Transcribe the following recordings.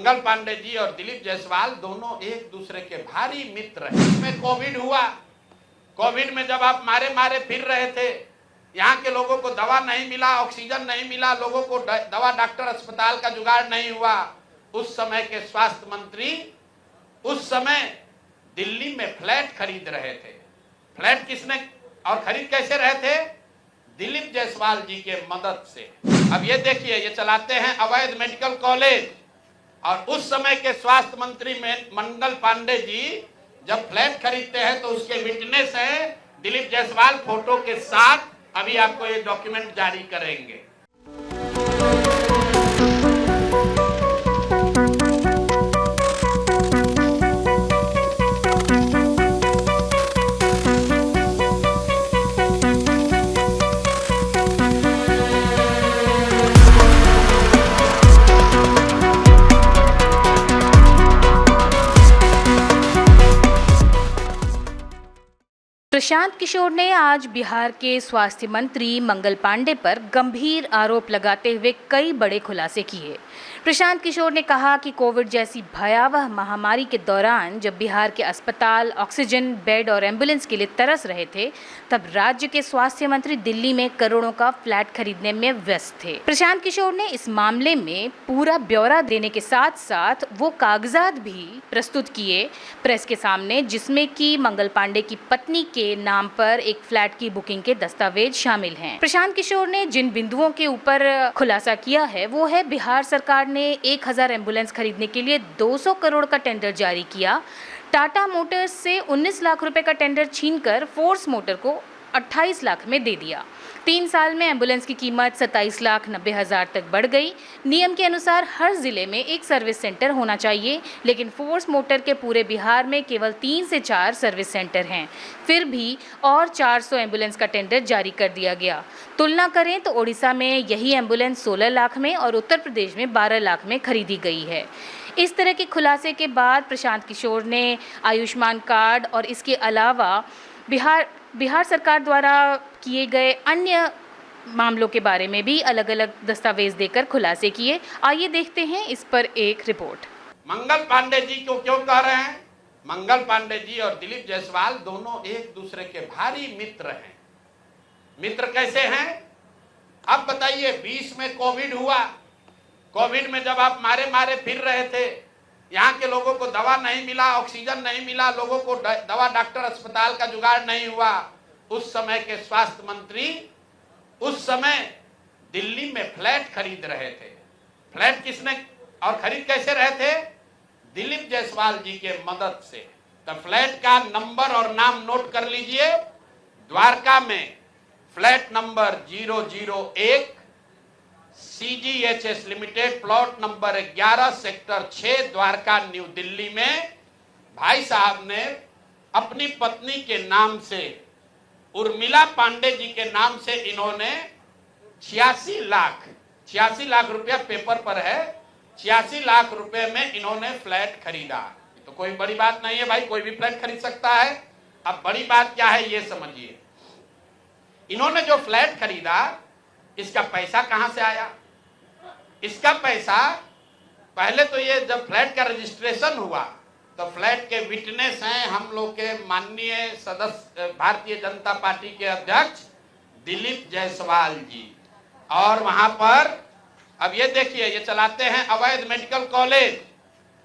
मंगल पांडे जी और दिलीप जायसवाल दोनों एक दूसरे के भारी मित्र हैं। इसमें कोविड हुआ, कोविड में जब आप मारे मारे फिर रहे थे, यहाँ के लोगों को दवा नहीं मिला, ऑक्सीजन नहीं मिला, लोगों को दवा डॉक्टर अस्पताल का जुगाड़ नहीं हुआ, उस समय के स्वास्थ्य मंत्री उस समय दिल्ली में फ्लैट खरीद रहे थे। फ्लैट किसने और खरीद कैसे रहे थे? दिलीप जायसवाल जी के मदद से। अब ये देखिए, ये चलाते हैं अवैध मेडिकल कॉलेज, और उस समय के स्वास्थ्य मंत्री मंगल पांडे जी जब फ्लैट खरीदते हैं तो उसके विटनेस हैं दिलीप जायसवाल फोटो के साथ। अभी आपको ये डॉक्यूमेंट जारी करेंगे। प्रशांत किशोर ने आज बिहार के स्वास्थ्य मंत्री मंगल पांडे पर गंभीर आरोप लगाते हुए कई बड़े खुलासे किए। प्रशांत किशोर ने कहा कि कोविड जैसी भयावह महामारी के दौरान जब बिहार के अस्पताल ऑक्सीजन बेड और एम्बुलेंस के लिए तरस रहे थे, तब राज्य के स्वास्थ्य मंत्री दिल्ली में करोड़ों का फ्लैट खरीदने में व्यस्त थे। प्रशांत किशोर ने इस मामले में पूरा ब्यौरा देने के साथ साथ वो कागजात भी प्रस्तुत किए प्रेस के सामने, जिसमें कि मंगल पांडे की पत्नी के नाम पर एक फ्लैट की बुकिंग के दस्तावेज शामिल हैं। प्रशांत किशोर ने जिन बिंदुओं के ऊपर खुलासा किया है वो है, बिहार सरकार ने 1000 एम्बुलेंस खरीदने के लिए 200 करोड़ का टेंडर जारी किया। टाटा मोटर्स से 19 लाख रुपए का टेंडर छीनकर फोर्स मोटर को 28 लाख में दे दिया। 3 साल में एम्बुलेंस की कीमत 27,90,000 तक बढ़ गई। नियम के अनुसार हर जिले में एक सर्विस सेंटर होना चाहिए, लेकिन फोर्स मोटर के पूरे बिहार में केवल 3 से 4 सर्विस सेंटर हैं। फिर भी और 400 एम्बुलेंस का टेंडर जारी कर दिया गया। तुलना करें तो ओडिशा में यही एम्बुलेंस 16 लाख में और उत्तर प्रदेश में 12 लाख में खरीदी गई है। इस तरह के खुलासे के बाद प्रशांत किशोर ने आयुष्मान कार्ड और इसके अलावा बिहार सरकार द्वारा किए गए अन्य मामलों के बारे में भी अलग अलग दस्तावेज देकर खुलासे किए। आइए देखते हैं इस पर एक रिपोर्ट। मंगल पांडे जी को क्यों कह रहे हैं? मंगल पांडे जी और दिलीप जायसवाल दोनों एक दूसरे के भारी मित्र हैं। मित्र कैसे हैं? अब बताइए, 20 में कोविड हुआ, कोविड में जब आप मारे मारे फिर रहे थे, यहाँ के लोगों को दवा नहीं मिला, ऑक्सीजन नहीं मिला, लोगों को दवा डॉक्टर अस्पताल का जुगाड़ नहीं हुआ, उस समय के स्वास्थ्य मंत्री उस समय दिल्ली में फ्लैट खरीद रहे थे। फ्लैट किसने और खरीद कैसे रहे थे? दिलीप जायसवाल जी के मदद से। तो फ्लैट का नंबर और नाम नोट कर लीजिए। द्वारका में flat number 001 CGHS limited, plot number 11 sector 6 Dwarka new Delhi में भाई साहब ने अपनी पत्नी के नाम से, उर्मिला पांडे जी के नाम से, इन्होंने 86 लाख रुपया पेपर पर है, 86 लाख रुपए में इन्होंने फ्लैट खरीदा। तो कोई बड़ी बात नहीं है भाई, कोई भी फ्लैट खरीद सकता है। अब बड़ी बात क्या है ये समझिए। इन्होंने जो फ्लैट खरीदा, इसका पैसा कहां से आया? इसका पैसा पहले तो ये जब फ्लैट का रजिस्ट्रेशन हुआ तो फ्लैट के विटनेस हैं हम लोग के माननीय सदस्य भारतीय जनता पार्टी के अध्यक्ष दिलीप जायसवाल जी। और वहां पर अब ये देखिए, ये चलाते हैं अवैध मेडिकल कॉलेज,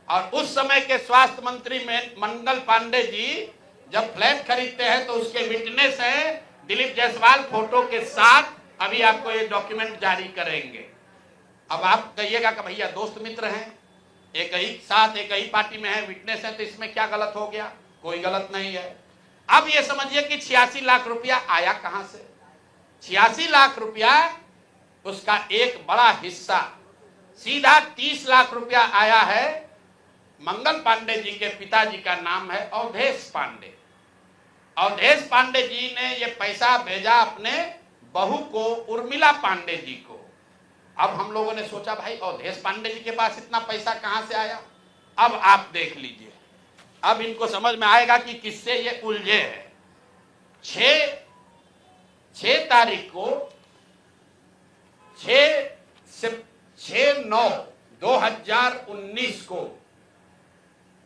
और उस समय के स्वास्थ्य मंत्री मंगल पांडे जी जब फ्लैट खरीदते हैं तो उसके विटनेस हैं दिलीप जायसवाल फोटो के साथ। अभी आपको ये डॉक्यूमेंट जारी करेंगे। अब आप कहिएगा कि भैया दोस्त मित्र हैं, एक ही साथ एक ही पार्टी में है, विटनेस है, तो इसमें क्या गलत हो गया? कोई गलत नहीं है। अब ये समझिए कि 86 लाख रुपया आया कहां से? 86 लाख रुपया, उसका एक बड़ा हिस्सा सीधा 30 लाख रुपया आया है। मंगल पांडे जी के पिताजी का नाम है अवधेश पांडे। अवधेश पांडे जी ने ये पैसा भेजा अपने बहू को, उर्मिला पांडे जी को। अब हम लोगों ने सोचा भाई अवधेश पांडे जी के पास इतना पैसा कहां से आया? अब आप देख लीजिए, अब इनको समझ में आएगा कि किससे ये उलझे हैं। 6 तारीख को 6/9 2019 को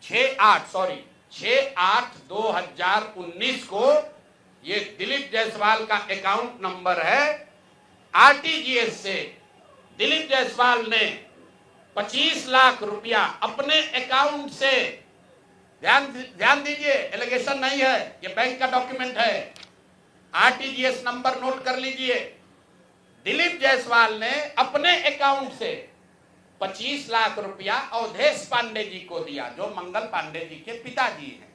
6/8/2019 को ये दिलीप जायसवाल का अकाउंट नंबर है। आरटीजीएस से दिलीप जायसवाल ने 25 लाख रुपया अपने अकाउंट से, ध्यान दीजिए, एलिगेशन नहीं है, ये बैंक का डॉक्यूमेंट है। आरटीजीएस नंबर नोट कर लीजिए। दिलीप जायसवाल ने अपने अकाउंट से 25 लाख रुपया अवधेश पांडे जी को दिया, जो मंगल पांडे जी के पिताजी हैं,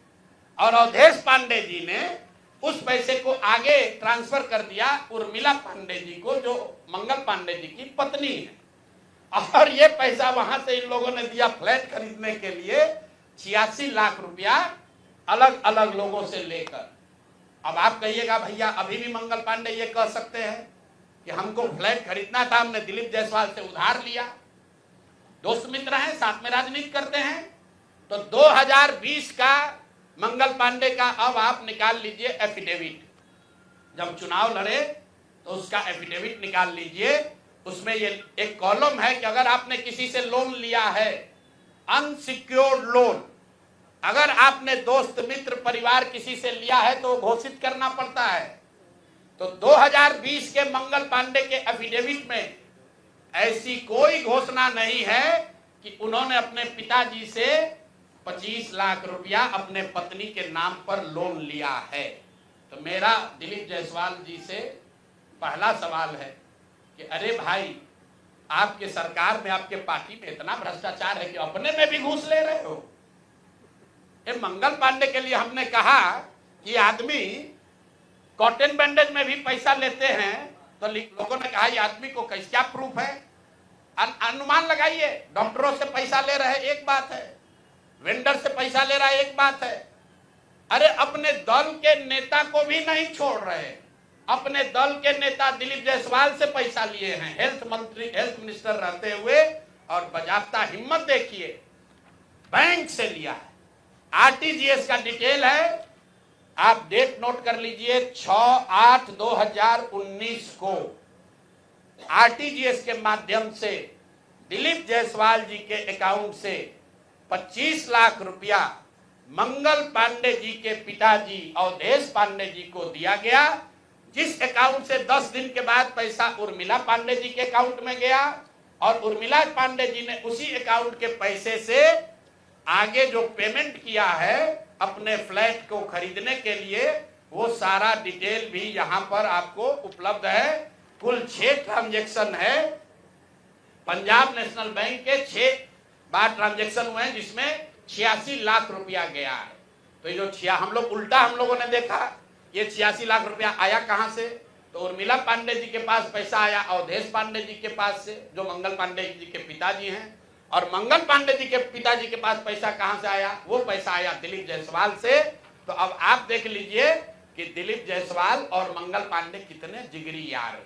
और अवधेश पांडे जी ने उस पैसे को आगे ट्रांसफर कर दिया उर्मिला पांडे जी को, जो मंगल पांडे जी की पत्नी है। और ये पैसा वहां से इन लोगों ने दिया फ्लैट खरीदने के लिए 86 लाख रुपया अलग अलग लोगों से लेकर। अब आप कहिएगा भैया अभी भी मंगल पांडे ये कह सकते हैं कि हमको फ्लैट खरीदना था, हमने दिलीप जायसवाल से उधार लिया। दोस्त मित्र हैं, साथ में राजनीति करते हैं। तो 2020 का मंगल पांडे का अब आप निकाल लीजिए एफिडेविट, जब चुनाव लड़े तो उसका एफिडेविट निकाल लीजिए। उसमें ये एक कॉलम है कि अगर आपने किसी से लोन लिया है, अनसिक्योर्ड लोन, अगर आपने दोस्त मित्र परिवार किसी से लिया है तो घोषित करना पड़ता है। तो 2020 के मंगल पांडे के एफिडेविट में ऐसी कोई घोषणा नहीं है कि उन्होंने अपने पिताजी से 25 लाख रुपया अपने पत्नी के नाम पर लोन लिया है। तो मेरा दिलीप जायसवाल जी से पहला सवाल है कि अरे भाई, आपके सरकार में, आपके पार्टी में इतना भ्रष्टाचार है कि अपने में भी घूस ले रहे हो। ये मंगल पांडे के लिए हमने कहा कि आदमी कॉटन बैंडेज में भी पैसा लेते हैं, तो लोगों ने कहा ये आदमी को क्या प्रूफ है, अनुमान लगाइए। डॉक्टरों से पैसा ले रहे एक बात है, वेंडर से पैसा ले रहा है एक बात है। अरे अपने दल के नेता को भी नहीं छोड़ रहे, अपने दल के नेता दिलीप जायसवाल से पैसा लिए हैं, हेल्थ मिनिस्टर रहते हुए, और बजाता हिम्मत देखिए, बैंक से लिया है। आरटीजीएस का डिटेल है, आप डेट नोट कर लीजिए, 6/8/2019 को आरटीजीएस के माध्यम से दिलीप जायसवाल जी के अकाउंट से 25 लाख रुपया मंगल पांडे जी के पिताजी अवधेश पांडे जी को दिया गया, जिस अकाउंट से 10 दिन के बाद पैसा उर्मिला पांडे जी के अकाउंट में गया, और उर्मिला पांडे जी ने उसी अकाउंट के पैसे से आगे जो पेमेंट किया है अपने फ्लैट को खरीदने के लिए, वो सारा डिटेल भी यहां पर आपको उपलब्ध है। कुल 6 ट्रांजैक्शन है, पंजाब नेशनल बैंक के 6 बार ट्रांजैक्शन हुए हैं, जिसमें 86 लाख रुपया गया है। तो ये जो हम लोगों ने देखा, ये 86 लाख रुपया आया कहां से? तो उर्मिला पांडे जी के पास पैसा आया अवधेश पांडे जी के पास से, जो मंगल पांडे जी के पिताजी हैं, और मंगल पांडे जी के पिताजी के पास पैसा कहां से आया? वो पैसा आया दिलीप जायसवाल से। तो अब आप देख लीजिए कि दिलीप जायसवाल और मंगल पांडे कितने जिगरी यार हैं,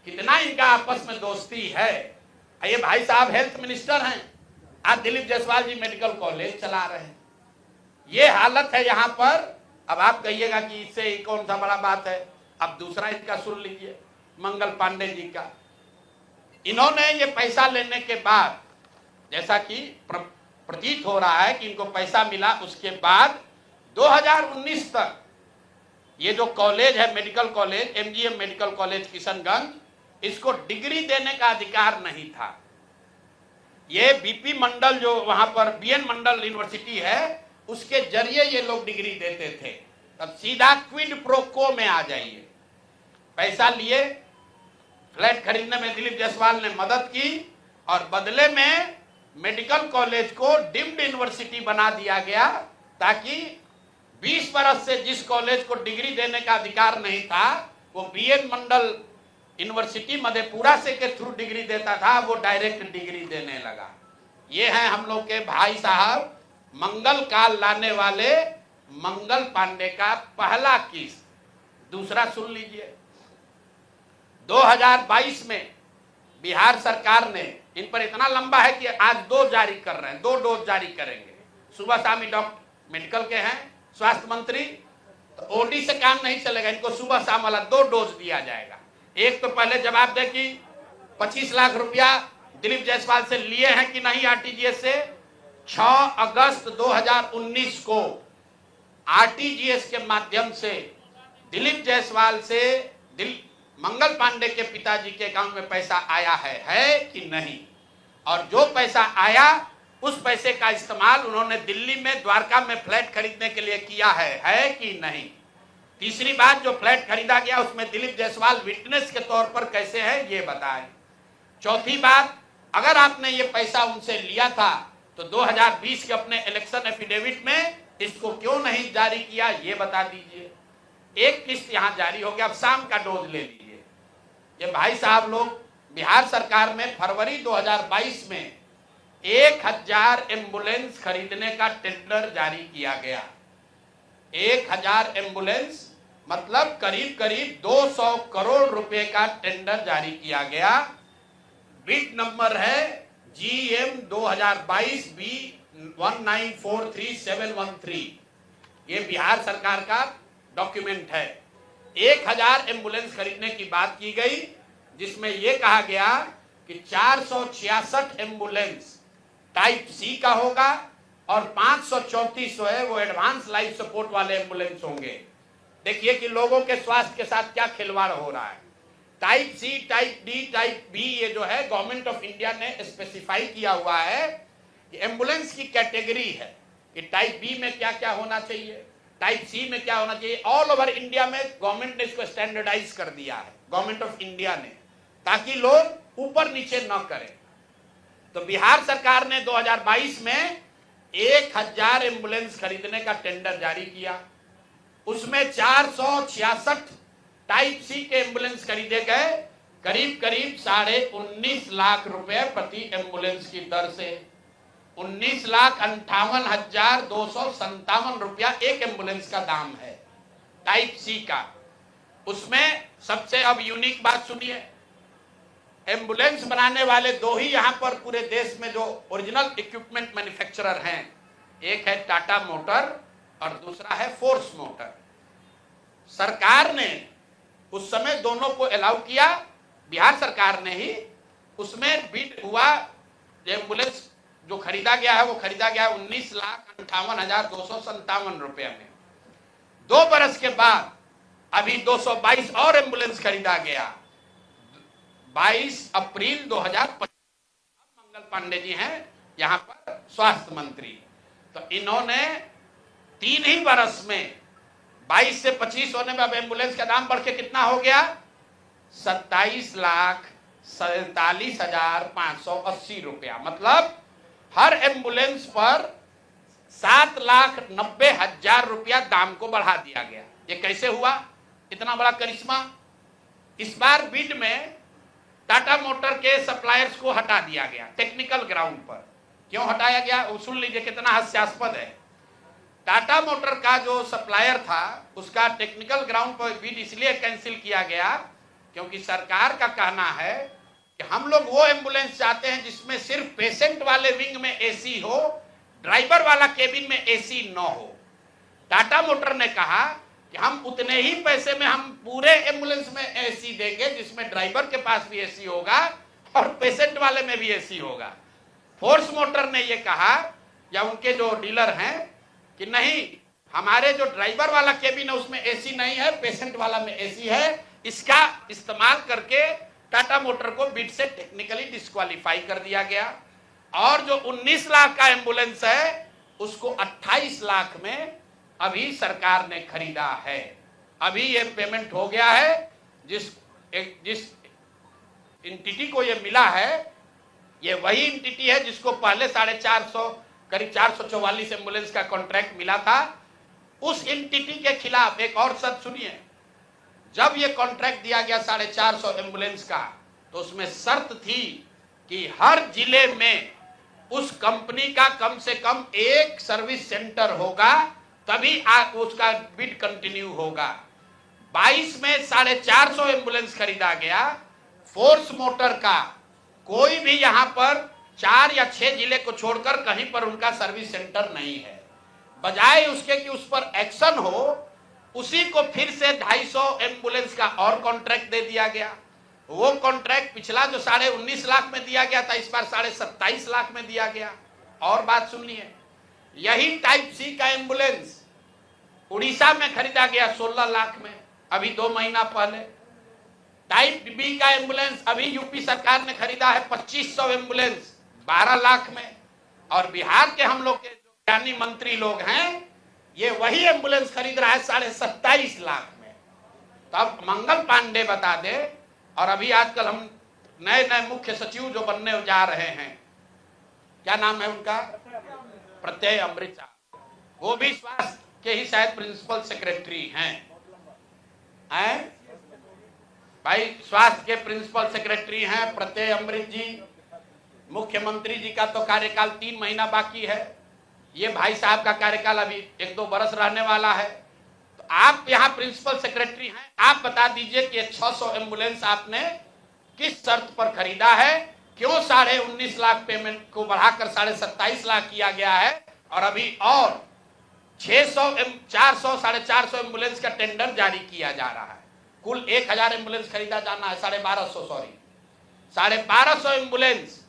कितना इनका आपस में दोस्ती है। ये भाई साहब हेल्थ मिनिस्टर हैं, आज दिलीप जायसवाल जी मेडिकल कॉलेज चला रहे हैं। ये हालत है यहाँ पर। अब आप कहिएगा कि इससे कौन सा बड़ा बात है। अब दूसरा इसका सुन लीजिए, मंगल पांडे जी का। इन्होंने ये पैसा लेने के बाद, जैसा कि प्रतीत हो रहा है कि इनको पैसा मिला, उसके बाद 2019 तक ये जो कॉलेज है medical college, MGM medical college Kishanganj, इसको डिग्री देने का अधिकार नहीं था। ये बीपी मंडल, जो वहां पर बीएन मंडल यूनिवर्सिटी है, उसके जरिए ये लोग डिग्री देते थे। तब सीधा क्विड प्रो को में आ जाइए। पैसा लिए, फ्लैट खरीदने में दिलीप जायसवाल ने मदद की, और बदले में मेडिकल कॉलेज को डीम्ड यूनिवर्सिटी बना दिया गया, ताकि 20 बरस से जिस कॉलेज को डिग्री देने का अधिकार नहीं था, वो बीएन मंडल यूनिवर्सिटी मधेपुरा से के थ्रू डिग्री देता था, वो डायरेक्ट डिग्री देने लगा। ये है हम लोग के भाई साहब, मंगल काल लाने वाले मंगल पांडे का पहला केस। दूसरा सुन लीजिए, 2022 में बिहार सरकार ने, इन पर इतना लंबा है कि आज 2 जारी कर रहे हैं, 2 डोज जारी करेंगे। सुबह शाम डॉक्टर मेडिकल के हैं, स्वास्थ्य मंत्री, तो ओडी से काम नहीं चलेगा, इनको सुबह शाम वाला 2 डोज दिया जाएगा। एक तो पहले जवाब दे कि 25 लाख रुपया दिलीप जायसवाल से लिए हैं कि नहीं आरटीजीएस से? 6 अगस्त 2019 को आरटीजीएस के माध्यम से दिलीप जायसवाल से मंगल पांडे के पिताजी के अकाउंट में पैसा आया है कि नहीं? और जो पैसा आया उस पैसे का इस्तेमाल उन्होंने दिल्ली में द्वारका में फ्लैट खरीदने के लिए किया है कि नहीं? तीसरी बात, जो फ्लैट खरीदा गया उसमें दिलीप जायसवाल विटनेस के तौर पर कैसे है ये बताएं। चौथी बात, अगर आपने ये पैसा उनसे लिया था तो 2020 के अपने इलेक्शन एफिडेविट में इसको क्यों नहीं जारी किया ये बता दीजिए। एक किस्त यहां जारी हो गया, अब शाम का डोज ले लीजिए। ये भाई साहब लोग, बिहार सरकार में फरवरी 2022 में 1000 एम्बुलेंस खरीदने का टेंडर जारी किया गया। 1000 एम्बुलेंस मतलब करीब करीब 200 करोड़ रुपए का टेंडर जारी किया गया। बिड नंबर है GM 2022 B 1943713। ये बिहार सरकार का डॉक्यूमेंट है। 1000 एम्बुलेंस खरीदने की बात की गई, जिसमें यह कहा गया कि 466 एम्बुलेंस टाइप C का होगा और 534 जो है वो एडवांस लाइफ सपोर्ट वाले एम्बुलेंस होंगे। देखिए कि लोगों के स्वास्थ्य के साथ क्या खिलवाड़ हो रहा है। Type C, type D, type B ये जो है गवर्नमेंट ऑफ इंडिया ने स्पेसिफाई किया हुआ है कि एम्बुलेंस की कैटेगरी है कि टाइप B में क्या क्या होना चाहिए, टाइप C में क्या होना चाहिए। ऑल ओवर इंडिया में गवर्नमेंट ने इसको स्टैंडर्डाइज कर दिया है, गवर्नमेंट ऑफ इंडिया ने, ताकि लोग ऊपर नीचे न करें। तो बिहार सरकार ने 2022 में 1000 एम्बुलेंस खरीदने का टेंडर जारी किया। उसमें 466 टाइप C के एम्बुलेंस खरीदे गए, करीब करीब 19.5 लाख रुपए प्रति एम्बुलेंस की दर से। 19,58,257 रुपया एक एम्बुलेंस का दाम है टाइप C का। उसमें सबसे अब यूनिक बात सुनिए, एम्बुलेंस बनाने वाले दो ही यहां पर पूरे देश में जो ओरिजिनल इक्विपमेंट मैन्युफैक्चरर हैं, एक है टाटा मोटर और दूसरा है फोर्स मोटर। सरकार ने उस समय दोनों को अलाउ किया, बिहार सरकार ने ही। उसमें बिड हुआ, एम्बुलेंस जो खरीदा गया है वो खरीदा गया 19,58,257 रुपये में। 2 बरस के बाद अभी 222 और एम्बुलेंस खरीदा गया। 22 अप्रैल 2025 मंगल पांडे जी हैं यहां पर स्वास्थ्य मंत्री। तो इन्होंने 3 ही बरस में 22 से 25 होने में अब एम्बुलेंस का दाम बढ़ के कितना हो गया? 27,47,580 रुपया। मतलब हर एम्बुलेंस पर 7,90,000 रुपया दाम को बढ़ा दिया गया। ये कैसे हुआ? इतना बड़ा करिश्मा। इस बार बिड में टाटा मोटर के सप्लायर्स को हटा दिया गया टेक्निकल ग्राउंड पर। क्यों हटाया गया? सुन लीजिए कितना हास्यास्पद है। टाटा मोटर का जो सप्लायर था उसका टेक्निकल ग्राउंड पर बिड इसलिए कैंसिल किया गया क्योंकि सरकार का कहना है कि हम लोग वो एम्बुलेंस चाहते हैं जिसमें सिर्फ पेशेंट वाले विंग में एसी हो, ड्राइवर वाला केबिन में एसी न हो। टाटा मोटर ने कहा कि हम उतने ही पैसे में हम पूरे एम्बुलेंस में एसी देंगे जिसमें ड्राइवर के पास भी एसी होगा और पेशेंट वाले में भी एसी होगा। फोर्स मोटर ने यह कहा, या उनके जो डीलर हैं, कि नहीं, हमारे जो ड्राइवर वाला केबिन है उसमें एसी नहीं है, पेशेंट वाला में एसी है। इसका इस्तेमाल करके टाटा मोटर को बिड से टेक्निकली डिस्क्वालीफाई कर दिया गया। और जो 19 लाख का एम्बुलेंस है उसको 28 लाख में अभी सरकार ने खरीदा है। अभी ये पेमेंट हो गया है। जिस एंटिटी को ये मिला है, ये वही एंटिटी है जिसको पहले 450 करीब 444 एम्बुलेंस का कॉन्ट्रैक्ट मिला था। उस एंटिटी के खिलाफ एक और शर्त सुनिए। जब ये कॉन्ट्रैक्ट दिया गया 450 एम्बुलेंस का, तो उसमें शर्त थी कि हर जिले में उस कंपनी का कम से कम एक सर्विस सेंटर होगा, तभी उसका बिड कंटिन्यू होगा। 22 में 450 एम्बुलेंस खरीदा गया। फोर्स मोटर का कोई भी यहां पर 4 या 6 जिले को छोड़कर कहीं पर उनका सर्विस सेंटर नहीं है। बजाय उसके कि उस पर एक्शन हो, उसी को फिर से 250 एम्बुलेंस का और कॉन्ट्रैक्ट दे दिया गया। वो कॉन्ट्रैक्ट पिछला जो 19.5 लाख में दिया गया था, इस बार 27.5 लाख में दिया गया। और बात सुनिए, यही टाइप सी का एम्बुलेंस उड़ीसा में खरीदा गया 16 लाख में, अभी 2 महीना पहले। टाइप बी का एम्बुलेंस अभी यूपी सरकार ने खरीदा है 2500 एम्बुलेंस 12 लाख में। और बिहार के हम लोग के जो ज्ञानी मंत्री लोग हैं, ये वही एम्बुलेंस खरीद रहा है 27.5 लाख में। तो अब मंगल पांडे बता दे। और अभी आजकल हम नए मुख्य सचिव जो बनने जा रहे हैं, क्या नाम है उनका, प्रत्यय अमृत, वो भी स्वास्थ्य के ही शायद प्रिंसिपल सेक्रेटरी हैं। भाई स्वास्थ्य के प्रिंसिपल सेक्रेटरी हैं प्रत्यय अमृत जी। मुख्यमंत्री जी का तो कार्यकाल 3 महीना बाकी है, ये भाई साहब का कार्यकाल अभी 1-2 बरस रहने वाला है। तो आप यहाँ प्रिंसिपल सेक्रेटरी हैं, आप बता दीजिए कि 600 एम्बुलेंस आपने किस शर्त पर खरीदा है, क्यों 19.5 लाख पेमेंट को बढ़ाकर 27.5 लाख किया गया है, और अभी और 600 400 450 एम्बुलेंस का टेंडर जारी किया जा रहा है। कुल 1000 एम्बुलेंस खरीदा जाना है, 1250 एम्बुलेंस,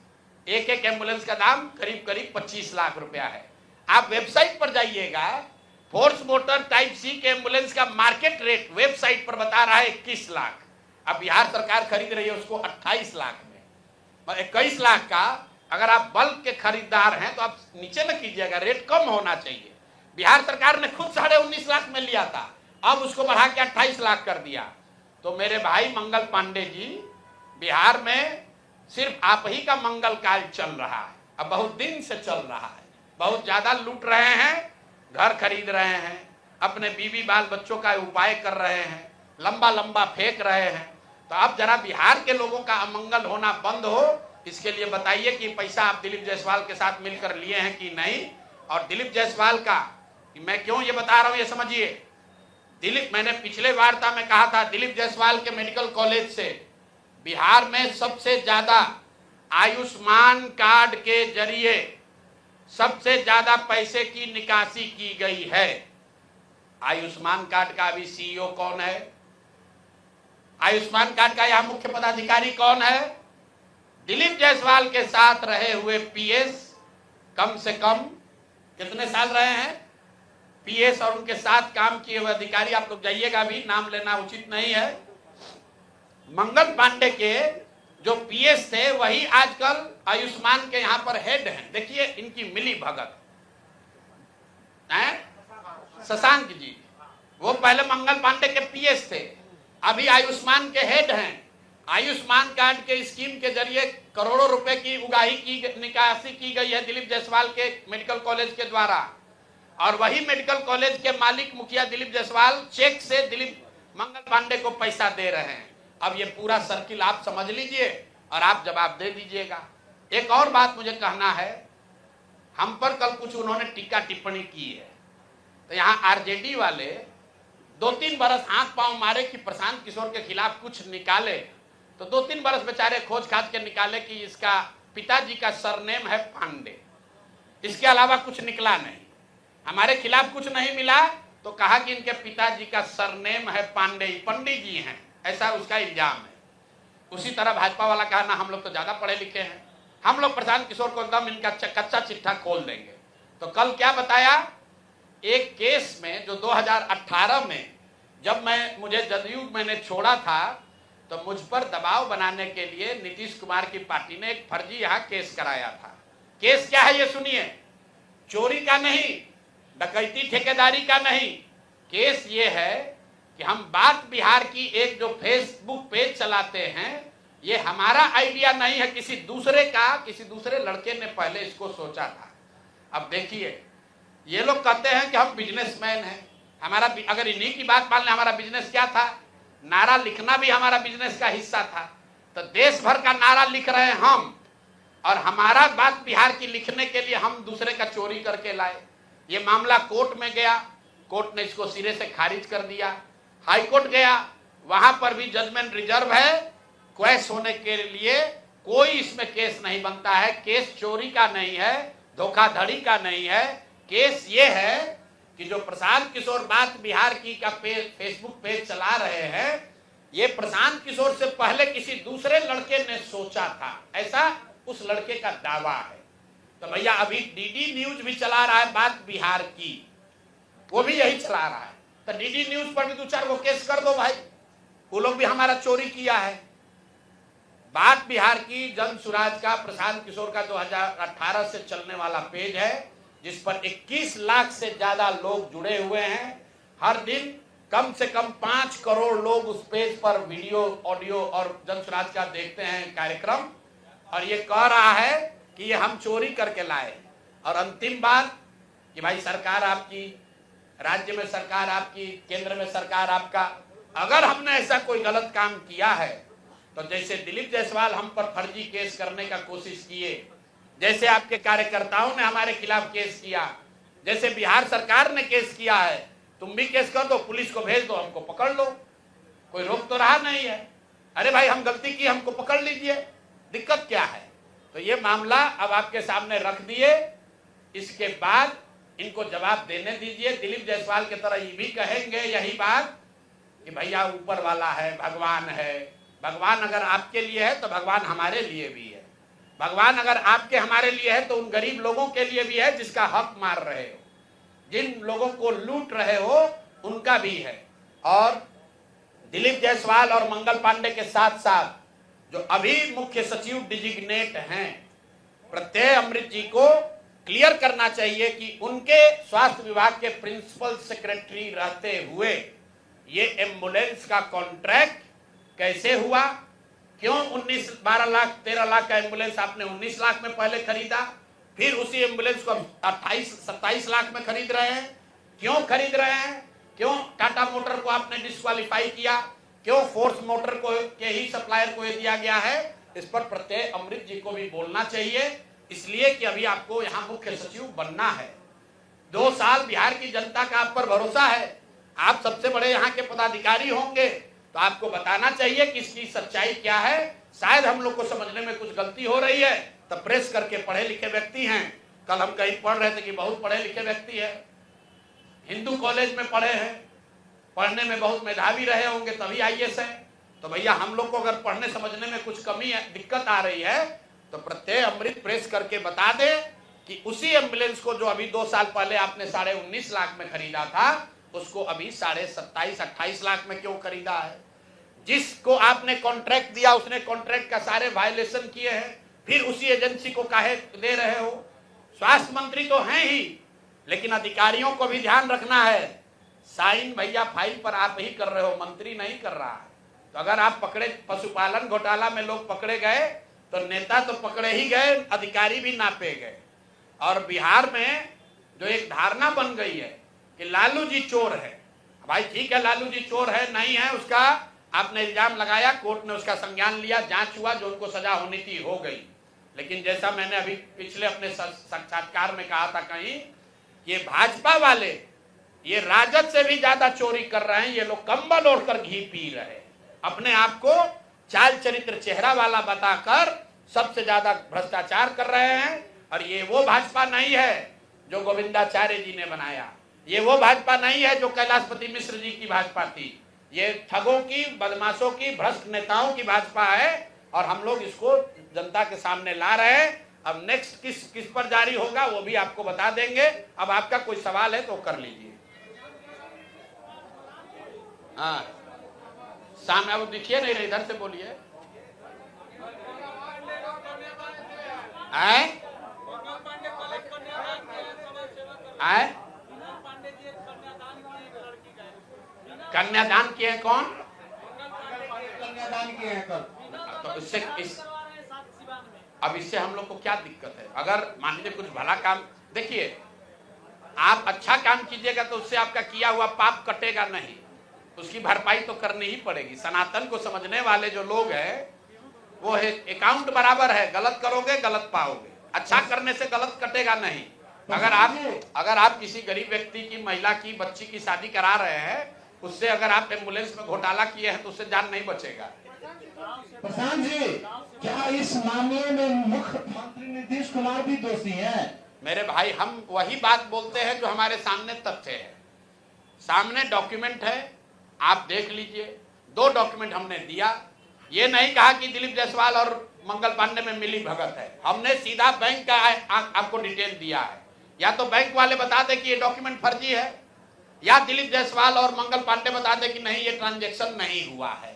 एक एम्बुलेंस का दाम करीब 25 लाख रुपया है। आप वेबसाइट पर जाइएगा, फोर्स मोटर टाइप सी के एम्बुलेंस का मार्केट रेट वेबसाइट पर बता रहा है 21 लाख। अब बिहार सरकार खरीद रही है उसको 28 लाख में। 21 लाख का अगर आप बल्क के खरीदार हैं तो आप नीचे न कीजिएगा, रेट कम होना चाहिए। बिहार सरकार ने खुद 19.5 लाख में लिया था, अब उसको बढ़ा के 28 लाख कर दिया। तो मेरे भाई मंगल पांडे जी, बिहार में सिर्फ आप ही का मंगल कार्य चल रहा है, अब बहुत दिन से चल रहा है। बहुत ज्यादा लूट रहे हैं, घर खरीद रहे हैं, अपने बीवी बाल बच्चों का उपाय कर रहे हैं, लंबा फेंक रहे हैं। तो अब जरा बिहार के लोगों का अमंगल होना बंद हो, इसके लिए बताइए कि पैसा आप दिलीप जायसवाल के साथ मिलकर लिए हैं कि नहीं। और दिलीप जायसवाल का मैं क्यों ये बता रहा हूं, ये समझिए। मैंने पिछले वार्ता में कहा था, दिलीप जायसवाल के मेडिकल कॉलेज से बिहार में सबसे ज्यादा आयुष्मान कार्ड के जरिए सबसे ज्यादा पैसे की निकासी की गई है। आयुष्मान कार्ड का अभी सीईओ कौन है, आयुष्मान कार्ड का यहां मुख्य पदाधिकारी कौन है? दिलीप जायसवाल के साथ रहे हुए पीएस, कम से कम कितने साल रहे हैं पीएस, और उनके साथ काम किए हुए अधिकारी, आप लोग जाइएगा, अभी नाम लेना उचित नहीं है। मंगल पांडे के जो पीएस थे वही आजकल आयुष्मान के यहां पर हेड हैं। देखिए इनकी मिली भगत है। शशांक जी, वो पहले मंगल पांडे के पीएस थे, अभी आयुष्मान के हेड हैं। आयुष्मान कार्ड के स्कीम के जरिए करोड़ों रुपए की उगाही की निकासी की गई है दिलीप जायसवाल के मेडिकल कॉलेज के द्वारा, और वही मेडिकल कॉलेज के मालिक मुखिया दिलीप जायसवाल चेक से दिलीप मंगल पांडे को पैसा दे रहे हैं। अब ये पूरा सर्किल आप समझ लीजिए और आप जवाब दे दीजिएगा। एक और बात मुझे कहना है, हम पर कल कुछ उन्होंने टीका टिप्पणी की है, तो यहाँ आरजेडी वाले 2-3 बरस हाथ पांव मारे कि प्रशांत किशोर के खिलाफ कुछ निकाले, तो 2-3 बरस बेचारे खोज खाज के निकाले कि इसका पिताजी का सरनेम है पांडे, इसके अलावा कुछ निकला नहीं। हमारे खिलाफ कुछ नहीं मिला तो कहा कि इनके पिताजी का सरनेम है पांडे, पंडित जी हैं, ऐसा उसका इल्जाम है। उसी तरह भाजपा वाला कहा ना हम लोग तो ज्यादा पढ़े लिखे हैं, हम लोग प्रशांत किशोर को एकदम इनका कच्चा चिट्ठा खोल देंगे। तो कल क्या बताया, एक केस में जो 2018 में जब मुझे जदयू मैंने छोड़ा था, तो मुझ पर दबाव बनाने के लिए नीतीश कुमार की पार्टी ने एक फर्जी यहाँ केस कराया था। केस क्या है ये सुनिए, चोरी का नहीं, डकैती ठेकेदारी का नहीं, केस ये है कि हम बात बिहार की एक जो फेसबुक पेज चलाते हैं, ये हमारा आइडिया नहीं है, किसी दूसरे लड़के ने पहले इसको सोचा था। अब देखिए ये लोग कहते हैं कि हम बिजनेसमैन हैं, हमारा अगर इन्हीं की बात मान लें, हमारा बिजनेस क्या था, नारा लिखना भी हमारा बिजनेस का हिस्सा था। तो देश भर का नारा लिख रहे हैं हम, और हमारा बात बिहार की लिखने के लिए हम दूसरे का चोरी करके लाए। ये मामला कोर्ट में गया, कोर्ट ने इसको सिरे से खारिज कर दिया। हाई कोर्ट गया, वहां पर भी जजमेंट रिजर्व है, क्वेश होने के लिए कोई इसमें केस नहीं बनता है। केस चोरी का नहीं है, धोखाधड़ी का नहीं है, केस ये है कि जो प्रशांत किशोर बात बिहार की का फेसबुक पेज चला रहे हैं, ये प्रशांत किशोर से पहले किसी दूसरे लड़के ने सोचा था, ऐसा उस लड़के का दावा है। तो भैया अभी डीडी न्यूज भी चला रहा है बात बिहार की, वो भी यही चला रहा है। तो डीडी न्यूज पर भी 2-4 गो केस कर दो भाई, वो लोग भी हमारा चोरी किया है। बात बिहार की जन सुराज का प्रशांत किशोर का 2018 से चलने वाला पेज है, जिस पर 21 लाख से ज्यादा लोग जुड़े हुए हैं। हर दिन कम से कम 5 करोड़ लोग उस पेज पर वीडियो, ऑडियो और जन सुराज का देखते हैं कार्यक्रम, और ये कह रहा है कि ये हम चोरी करके लाए। और अंतिम बात कि भाई सरकार आपकी, राज्य में सरकार आपकी, केंद्र में सरकार आपका, अगर हमने ऐसा कोई गलत काम किया है तो जैसे दिलीप जायसवाल हम पर फर्जी केस करने का कोशिश किए, जैसे आपके कार्यकर्ताओं ने हमारे खिलाफ केस किया, जैसे बिहार सरकार ने केस किया है, तुम भी केस कर दो, पुलिस को भेज दो, हमको पकड़ लो, कोई रोक तो रहा नहीं है। अरे भाई हम गलती की, हमको पकड़ लीजिए, दिक्कत क्या है। तो ये मामला अब आपके सामने रख दिए, इसके बाद इनको जवाब देने दीजिए। दिलीप जायसवाल की तरह ये भी कहेंगे यही बात कि भैया ऊपर वाला है, भगवान है। भगवान अगर आपके लिए है तो भगवान हमारे लिए भी है। भगवान अगर आपके हमारे लिए है तो उन गरीब लोगों के लिए भी है जिसका हक मार रहे हो, जिन लोगों को लूट रहे हो उनका भी है। और दिलीप जायसवाल और मंगल पांडे के साथ साथ जो अभी मुख्य सचिव डिजिग्नेट हैं, प्रत्यय अमृत जी को क्लियर करना चाहिए कि उनके स्वास्थ्य विभाग के प्रिंसिपल सेक्रेटरी रहते हुए ये एम्बुलेंस का कॉन्ट्रैक्ट कैसे हुआ, क्यों 12 लाख 13 लाख का एम्बुलेंस आपने 19 लाख में पहले खरीदा, फिर उसी एम्बुलेंस को 27 लाख में खरीद रहे हैं, क्यों खरीद रहे हैं, क्यों टाटा मोटर को आपने डिस्क्वालीफाई किया, क्यों फोर्स मोटर को के ही सप्लायर को दिया गया है, इस पर प्रत्यय अमृत जी को भी बोलना चाहिए। इसलिए कि अभी आपको यहाँ मुख्य सचिव बनना है, 2 साल बिहार की जनता का आप पर भरोसा है, आप सबसे बड़े यहाँ के पदाधिकारी होंगे, तो आपको बताना चाहिए कि इसकी सच्चाई क्या है। शायद हम लोग को समझने में कुछ गलती हो रही है, तब प्रेस करके पढ़े लिखे व्यक्ति हैं। कल हम कहीं पढ़ रहे थे कि बहुत पढ़े लिखे व्यक्ति है, हिंदू कॉलेज में पढ़े हैं, पढ़ने में बहुत मेधावी रहे होंगे तभी IAS है। तो भैया हम लोग को अगर पढ़ने समझने में कुछ कमी है, दिक्कत आ रही है, तो प्रत्यय अमृत प्रेस करके बता दे कि उसी एम्बुलेंस को जो अभी 2 साल पहले आपने 19.5 लाख में खरीदा था, उसको अभी 27-28 लाख में क्यों खरीदा है। जिसको आपने कॉन्ट्रैक्ट दिया उसने कॉन्ट्रैक्ट का सारे वायलेशन किए हैं, फिर उसी एजेंसी को काहे दे रहे हो। स्वास्थ्य मंत्री तो हैं ही, लेकिन अधिकारियों को भी ध्यान रखना है। साइन भैया फाइल पर आप ही कर रहे हो, मंत्री नहीं कर रहा है। तो अगर आप पकड़े, पशुपालन घोटाला में लोग पकड़े गए तो नेता तो पकड़े ही गए, अधिकारी भी नापे गए। और बिहार में जो एक धारणा बन गई है कि लालू जी चोर है, भाई ठीक है लालू जी चोर है नहीं है, उसका आपने इल्जाम लगाया, कोर्ट ने उसका संज्ञान लिया, जांच हुआ, जो उनको सजा होनी थी हो गई। लेकिन जैसा मैंने अभी पिछले अपने साक्षात्कार में कहा था कहीं, ये भाजपा वाले ये राजद से भी ज्यादा चोरी कर रहे हैं। ये लोग कंबल ओढ़कर घी पी रहे हैं, अपने आप को चाल चरित्र चेहरा वाला बताकर सबसे ज्यादा भ्रष्टाचार कर रहे हैं। और ये वो भाजपा नहीं है जो गोविंदाचार्य जी ने बनाया, ये वो भाजपा नहीं है जो कैलाशपति मिश्र जी की भाजपा थी। ये ठगों की, बदमाशों की, भ्रष्ट नेताओं की भाजपा है, और हम लोग इसको जनता के सामने ला रहे हैं। अब नेक्स्ट किस पर जारी होगा वो भी आपको बता देंगे। अब आपका कोई सवाल है तो कर लीजिए। हाँ सामने अब दिखिए नहीं, इधर से बोलिए। आए आए कन्यादान किए हैं, कौन कन्यादान किए हैं कल। तो अब इससे हम लोग को क्या दिक्कत है। अगर मान लीजिए कुछ भला काम, देखिए आप अच्छा काम कीजिएगा तो उससे आपका किया हुआ पाप कटेगा नहीं, उसकी भरपाई तो करनी ही पड़ेगी। सनातन को समझने वाले जो लोग हैं वो है अकाउंट बराबर है, गलत करोगे गलत पाओगे, अच्छा करने से गलत कटेगा नहीं। अगर आप किसी गरीब व्यक्ति की, महिला की, बच्ची की शादी करा रहे हैं, उससे अगर आप एम्बुलेंस में घोटाला किए हैं तो उससे जान नहीं बचेगा। प्रशांत जी, क्या इस मामले में मुख्यमंत्री नीतीश कुमार भी दोषी हैं? मेरे भाई हम वही बात बोलते हैं जो हमारे सामने तथ्य है, सामने डॉक्यूमेंट है, आप देख लीजिए। 2 डॉक्यूमेंट हमने दिया। ये नहीं कहा कि दिलीप जायसवाल और मंगल पांडे में मिली भगत है, हमने सीधा बैंक का आपको डिटेल दिया है। या तो बैंक वाले बता दे कि ये डॉक्यूमेंट फर्जी है, या दिलीप जायसवाल और मंगल पांडे बता दे कि नहीं ये ट्रांजैक्शन नहीं हुआ है।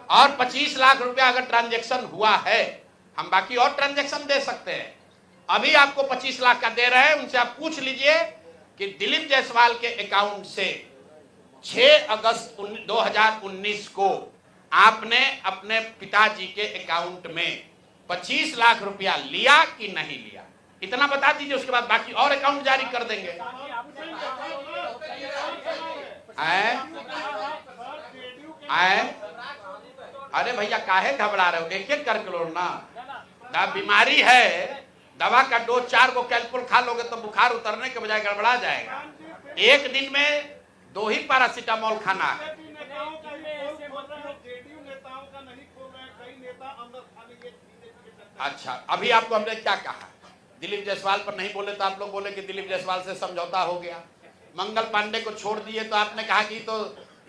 और 25 लाख रुपया अगर ट्रांजैक्शन हुआ है, हम बाकी और ट्रांजैक्शन दे सकते हैं। अभी आपको 25 लाख का दे रहे हैं, उनसे आप पूछ लीजिए कि दिलीप जायसवाल के अकाउंट से 6 अगस्त 2019 को आपने अपने पिताजी के अकाउंट में 25 लाख रुपया लिया कि नहीं लिया, इतना बता दीजिए। उसके बाद बाकी और अकाउंट जारी कर देंगे। अरे भैया काहे घबरा रहे हो, एक एक करके लो ना। बीमारी है, दवा का डोज 4 को कैलकुल खा लोगे तो बुखार उतरने के बजाय गड़बड़ा जाएगा। एक दिन में 2 ही पैरासीटामोल खाना है। अच्छा, अभी आपको हमने क्या कहा, दिलीप जायसवाल पर नहीं बोले तो आप लोग बोले कि दिलीप जायसवाल से समझौता हो गया। मंगल पांडे को छोड़ दिए तो आपने कहा कि तो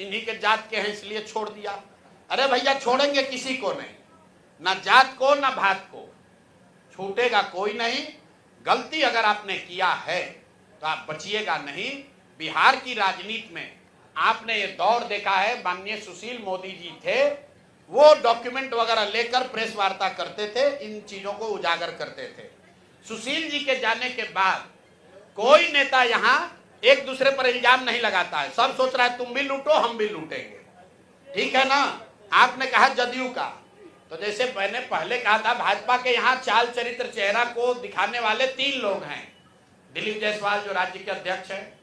इन्हीं के जात के हैं इसलिए छोड़ दिया। अरे भैया छोड़ेंगे किसी को नहीं, ना जात को ना भात को, छूटेगा कोई नहीं। गलती अगर आपने किया है तो आप बचिएगा नहीं। बिहार की राजनीति में आपने ये दौर देखा है, माननीय सुशील मोदी जी थे, वो डॉक्यूमेंट वगैरह लेकर प्रेस वार्ता करते थे, इन चीजों को उजागर करते थे। सुशील जी के जाने के बाद कोई नेता यहाँ एक दूसरे पर इल्जाम नहीं लगाता है। सब सोच रहा है तुम भी लूटो हम भी लूटेंगे, ठीक है ना। आपने कहा जदयू का, तो जैसे मैंने पहले कहा था, भाजपा के यहाँ चाल चरित्र चेहरा को दिखाने वाले 3 लोग हैं। दिलीप जायसवाल जो राज्य के अध्यक्ष हैं,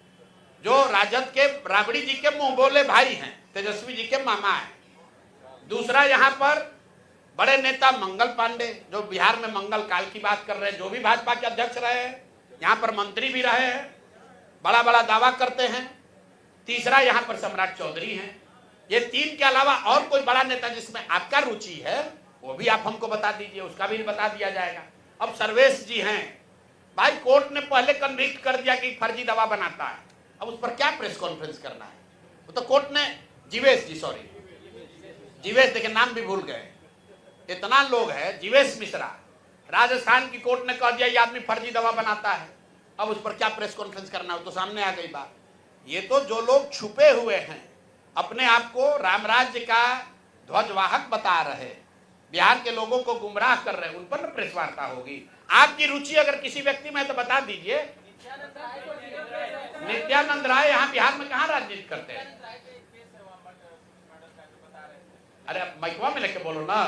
जो राजद के राबड़ी जी के मुंह बोले भाई हैं, तेजस्वी जी के मामा हैं। दूसरा यहाँ पर बड़े नेता मंगल पांडे, जो बिहार में मंगल काल की बात कर रहे हैं, जो भी भाजपा के अध्यक्ष रहे हैं, यहाँ पर मंत्री भी रहे हैं, बड़ा बड़ा दावा करते हैं। तीसरा यहाँ पर सम्राट चौधरी हैं। ये 3 के अलावा और कोई बड़ा नेता जिसमें आपका रुचि है वो भी आप हमको बता दीजिए, उसका भी बता दिया जाएगा। अब सर्वेश जी हैं, भाई कोर्ट ने पहले कन्विक्ट कर दिया कि फर्जी दवा बनाता है, अब उस पर क्या प्रेस कॉन्फ्रेंस करना है। वो तो कोर्ट ने जीवेश जी, सॉरी जीवेश, देखिए नाम भी भूल गए, इतना लोग है, जीवेश मिश्रा, राजस्थान की कोर्ट ने कह दिया ये आदमी फर्जी दवा बनाता है, अब उस पर क्या प्रेस कॉन्फ्रेंस करना है, तो सामने आ गई बात। ये तो जो लोग छुपे हुए हैं, अपने आप को राम राज्य का ध्वजवाहक बता रहे, बिहार के लोगों को गुमराह कर रहे, उन पर प्रेस वार्ता होगी। आपकी रुचि अगर किसी व्यक्ति में तो बता दीजिए। नित्यानंद राय यहाँ बिहार में कहाँ राजनीति करते हैं? अरे अब माइकवा में लेके बोलो ना।